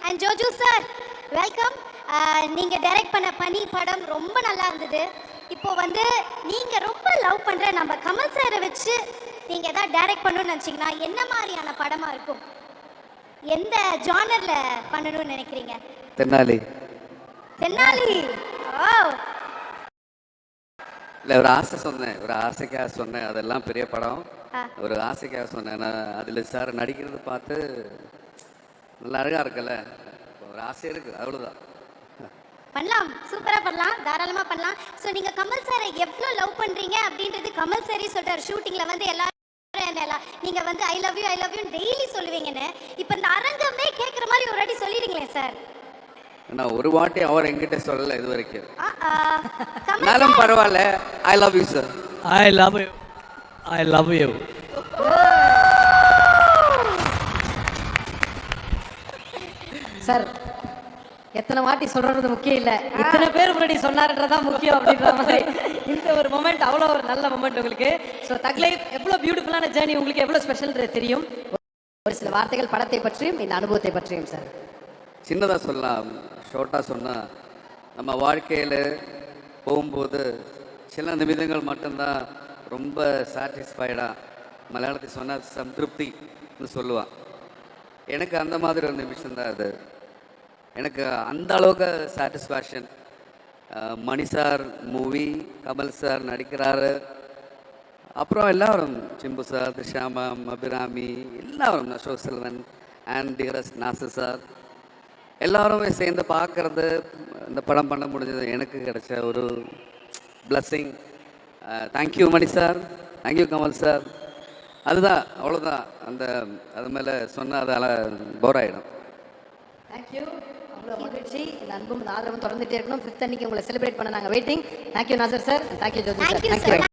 And Joju sir welcome. நீங்கள் direct பண்ண பனி படம் ரொம்ப நல்லா இருந்தது. இப்போ வந்து நீங்கள் ரொம்ப லவ் பண்ணுற நம்ம கமல் சாரை வச்சு நீங்கள் எதாவது டைரக்ட் பண்ணணும்னு நினச்சிங்கன்னா என்ன மாதிரியான படமாக இருக்கும்? எந்த ஜானரில் பண்ணணும்னு நினைக்கிறீங்க? தென்னாலி. தென்னாலி. ஓ, இல்லை, ஒரு ஆசை சொன்னேன், ஒரு ஆசைக்காக சொன்னேன். அதெல்லாம் பெரிய படம். ஒரு ஆசைக்காக சொன்னேன். நான் அதில் சார் நடிக்கிறது பார்த்து நல்லா அழகாக இருக்குல்ல, ஒரு ஆசை இருக்குது, அவ்வளோதான். பண்ணலாம், சூப்பராக பண்ணலாம், தாராளமாக பண்ணலாம். ஸோ நீங்கள் கமல் சாரை எவ்வளோ லவ் பண்ணுறீங்க அப்படின்றது கமல் சாரே சொல்கிறார் ஷூட்டிங்கில் வந்து எல்லாரும் நீங்கள் வந்து ஐ லவ் யூ டெய்லி சொல்லுவீங்கன்னு. இப்போ இந்த அரங்கமே கேட்குற மாதிரி ஒரு வாட்டி சொல்லிடுங்களேன் சார். நான் ஒரு வாட்டி அவர் என்கிட்ட சொல்லலை இது வரைக்கும். கமல் நானும் பரவாயில்ல, I love you sir. I love you. I love you. Sir எத்தனை வாட்டி சொல்றது முக்கியம் இல்லை, இத்தனை பேர் முன்னாடி சொன்னாருன்றதான் முக்கியம் அப்படின்ற மாதிரி இந்த ஒரு மொமெண்ட் அவ்வளோ ஒரு நல்ல மொமெண்ட் உங்களுக்கு. ஸோ தக் லைஃப் எவ்வளோ பியூட்டிஃபுல்லான ஜேர்னி, உங்களுக்கு எவ்வளோ ஸ்பெஷல்ன்றது தெரியும். ஒரு சில வார்த்தைகள் படத்தை பற்றியும் இந்த அனுபவத்தை பற்றியும் சார். சின்னதாக சொல்லலாம், ஷார்ட்டாக சொன்னால், நம்ம வாழ்க்கையில் போகும்போது சில நிமிடங்கள் மட்டும்தான் ரொம்ப சாட்டிஸ்ஃபைடாக, மலையாளத்தில் சொன்னால் சம்திருப்தின்னு சொல்லுவான். எனக்கு அந்த மாதிரி ஒரு நிமிஷம் தான் அது. எனக்கு அந்த அளவுக்கு சாட்டிஸ்ஃபேக்ஷன். மணி சார் மூவி, கமல் சார் நடிக்கிறாரு, அப்புறம் எல்லாரும், சிம்பு சார், திஷாமா, அபிராமி, எல்லாரும், Ashok Selvan and dearest Nassar sir, எல்லாருமே சேர்ந்து பார்க்குறது, இந்த படம் பண்ண முடிஞ்சது எனக்கு கிடைச்ச ஒரு பிளஸ்ஸிங். தேங்க்யூ மணி சார், தேங்க்யூ கமல் சார். அதுதான், அவ்வளோதான். அது மேலே சொன்னால் அதால் போர் ஆகிடும். தேங்க்யூ, அவ்வளோ மகிழ்ச்சி. இந்த அன்பும் இந்த ஆதரவும் தொடர்ந்துட்டே இருக்கணும். 5th அன்னைக்கு உங்களை செலிப்ரேட் பண்ண நாங்கள் waiting. Thank you Nassar sir, thank you Jyothi sir. Thank you sir.